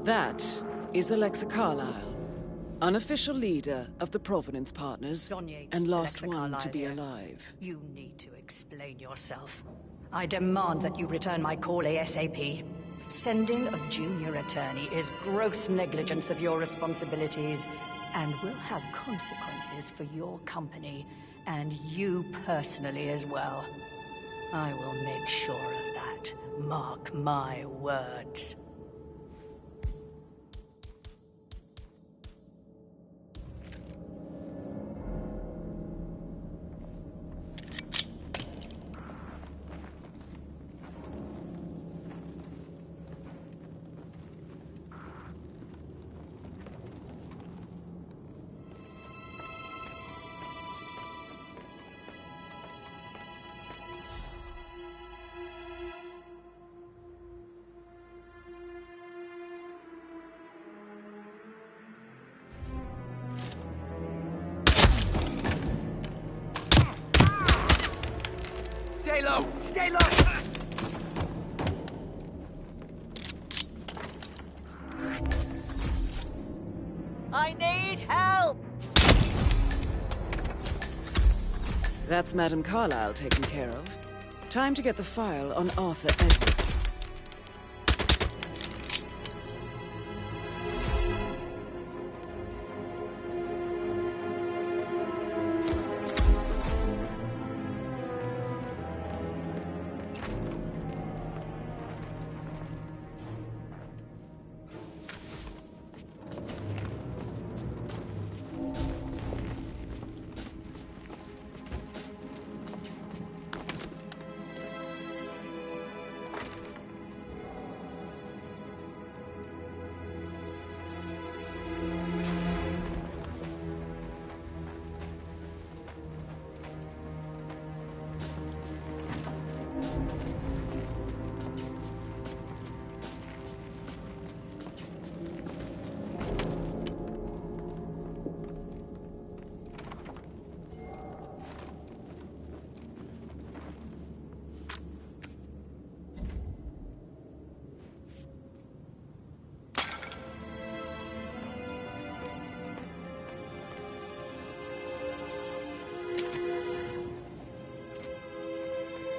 [SPEAKER 3] That is Alexa Carlyle, unofficial leader of the Provenance Partners,
[SPEAKER 9] John Yates,
[SPEAKER 3] and last
[SPEAKER 9] Alexa
[SPEAKER 3] one to
[SPEAKER 9] Carlyle
[SPEAKER 3] be
[SPEAKER 9] here.
[SPEAKER 3] alive.
[SPEAKER 9] You need to explain yourself. I demand that you return my call ASAP. Sending a junior attorney is gross negligence of your responsibilities and will have consequences for your company and you personally as well. I will make sure of that. Mark my words.
[SPEAKER 6] Stay low! Stay low!
[SPEAKER 9] I need help!
[SPEAKER 3] That's Madame Carlyle taken care of. Time to get the file on Arthur Edwards.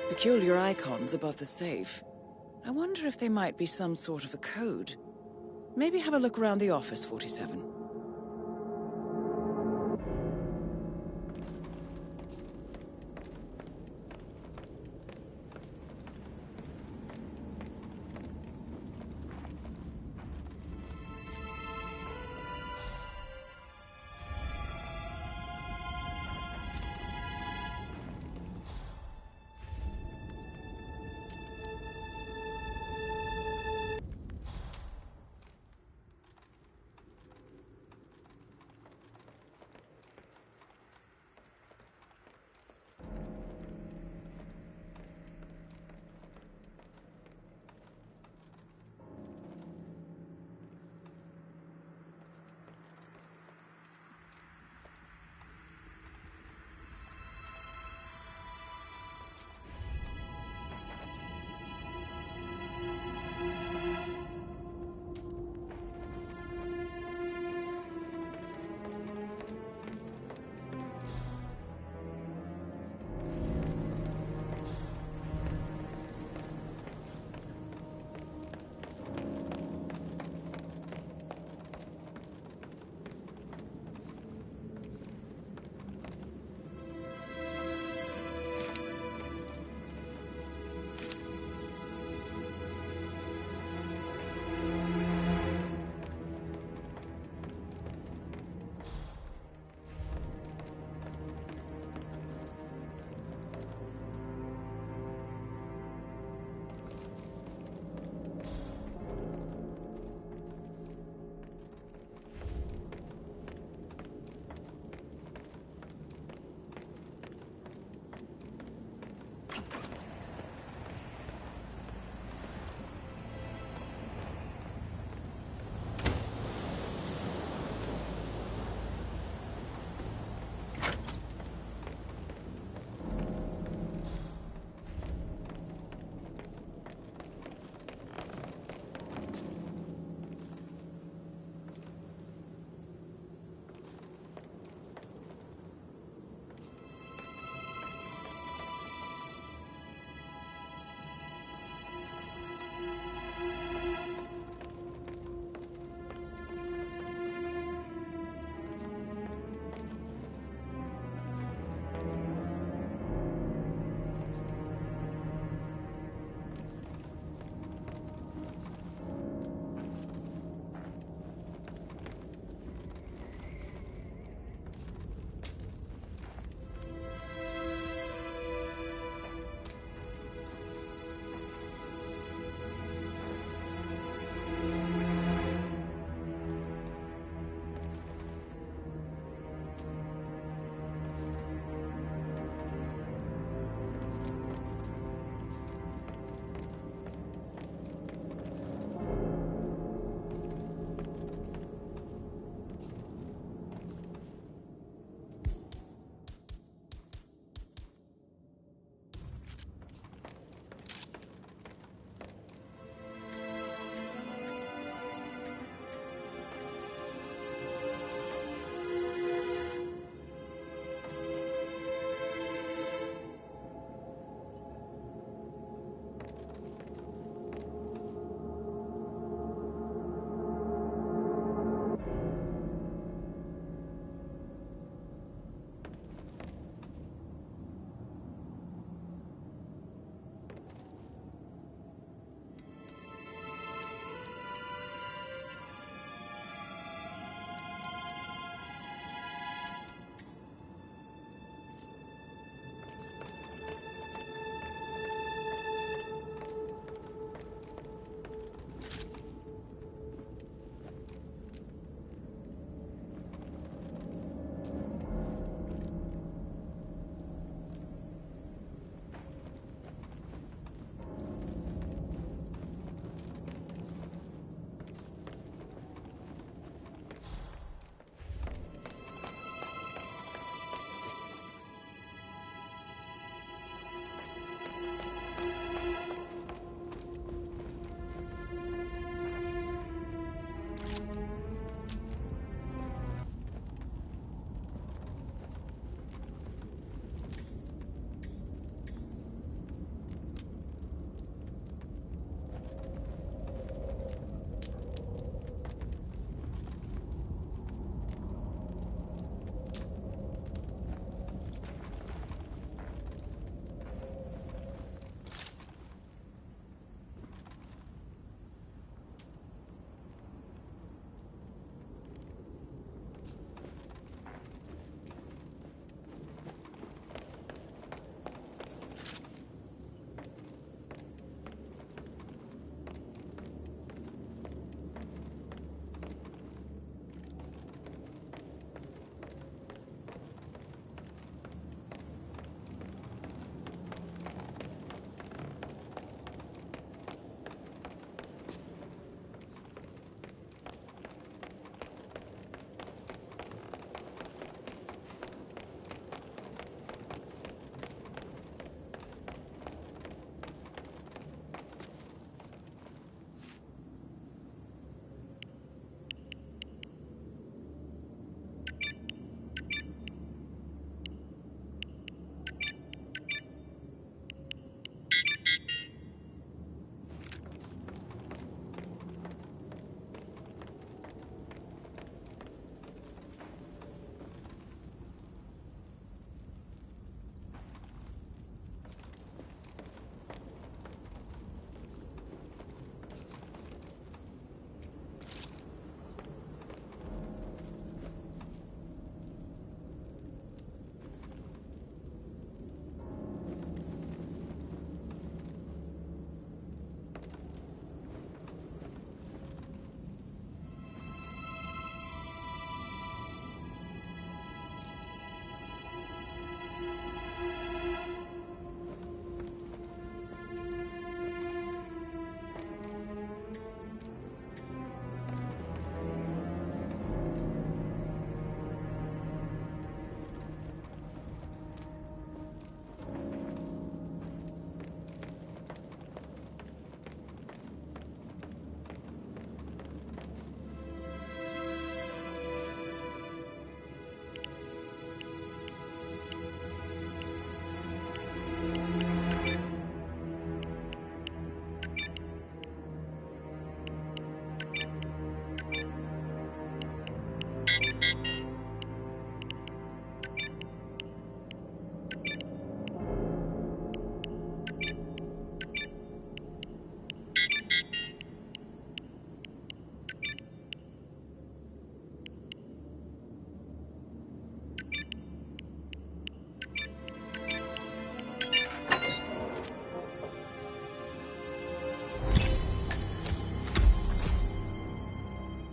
[SPEAKER 3] Peculiar icons above the safe. I wonder if they might be some sort of a code. Maybe have a look around the office, 47.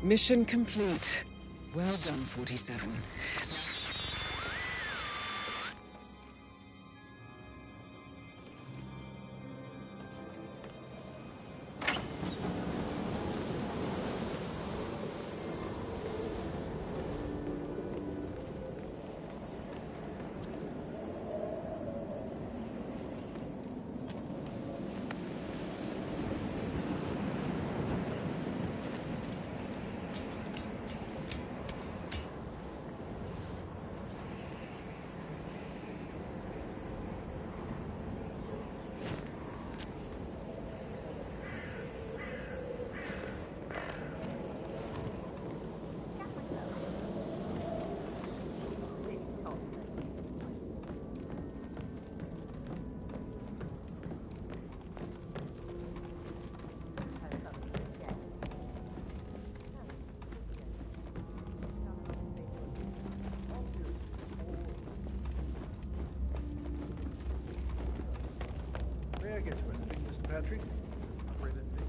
[SPEAKER 3] Mission complete. Well done, 47.
[SPEAKER 10] May I get you anything, Mr. Patrick? Afraid it'd be.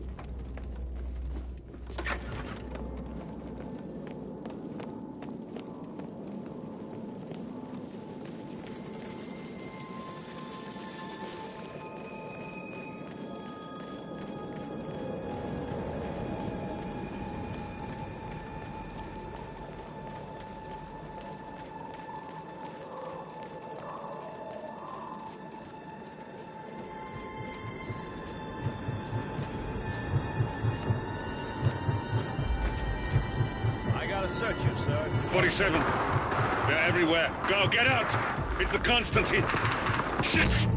[SPEAKER 11] Search you, sir.
[SPEAKER 1] 47. They're everywhere. Go, get out! It's the Constantine. Shit!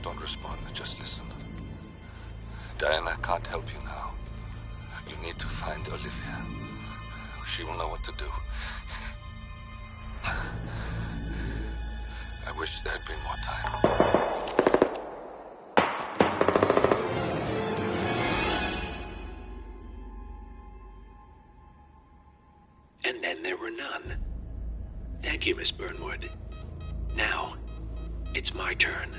[SPEAKER 1] Don't respond, just listen. Diana can't help you now. You need to find Olivia. She will know what to do. I wish there had been more time.
[SPEAKER 17] And then there were none. Thank you, Miss Burnwood. Now, it's my turn.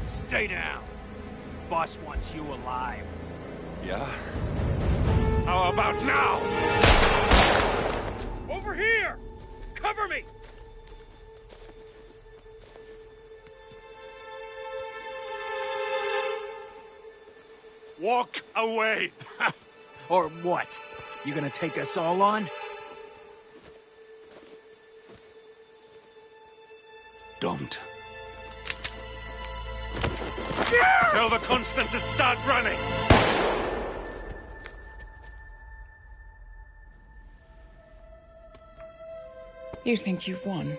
[SPEAKER 13] Stay down. Boss wants you alive.
[SPEAKER 1] Yeah? How about now?
[SPEAKER 13] Over here! Cover me!
[SPEAKER 1] Walk away!
[SPEAKER 13] Or what? You gonna take us all on?
[SPEAKER 1] Don't. Tell the Constant to start running!
[SPEAKER 3] You think you've won?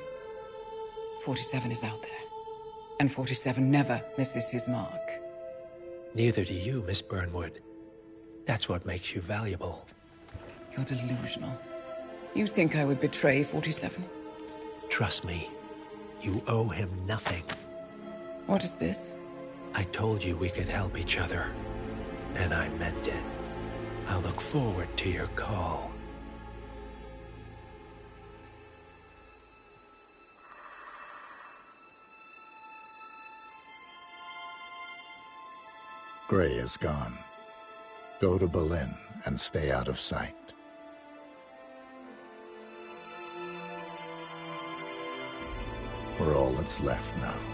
[SPEAKER 3] 47 is out there. And 47 never misses his mark.
[SPEAKER 14] Neither do you, Miss Burnwood. That's what makes you valuable.
[SPEAKER 3] You're delusional. You think I would betray 47?
[SPEAKER 14] Trust me, you owe him nothing.
[SPEAKER 3] What is this?
[SPEAKER 14] I told you we could help each other, and I meant it. I'll look forward to your call.
[SPEAKER 5] Gray is gone. Go to Berlin and stay out of sight. We're all that's left now.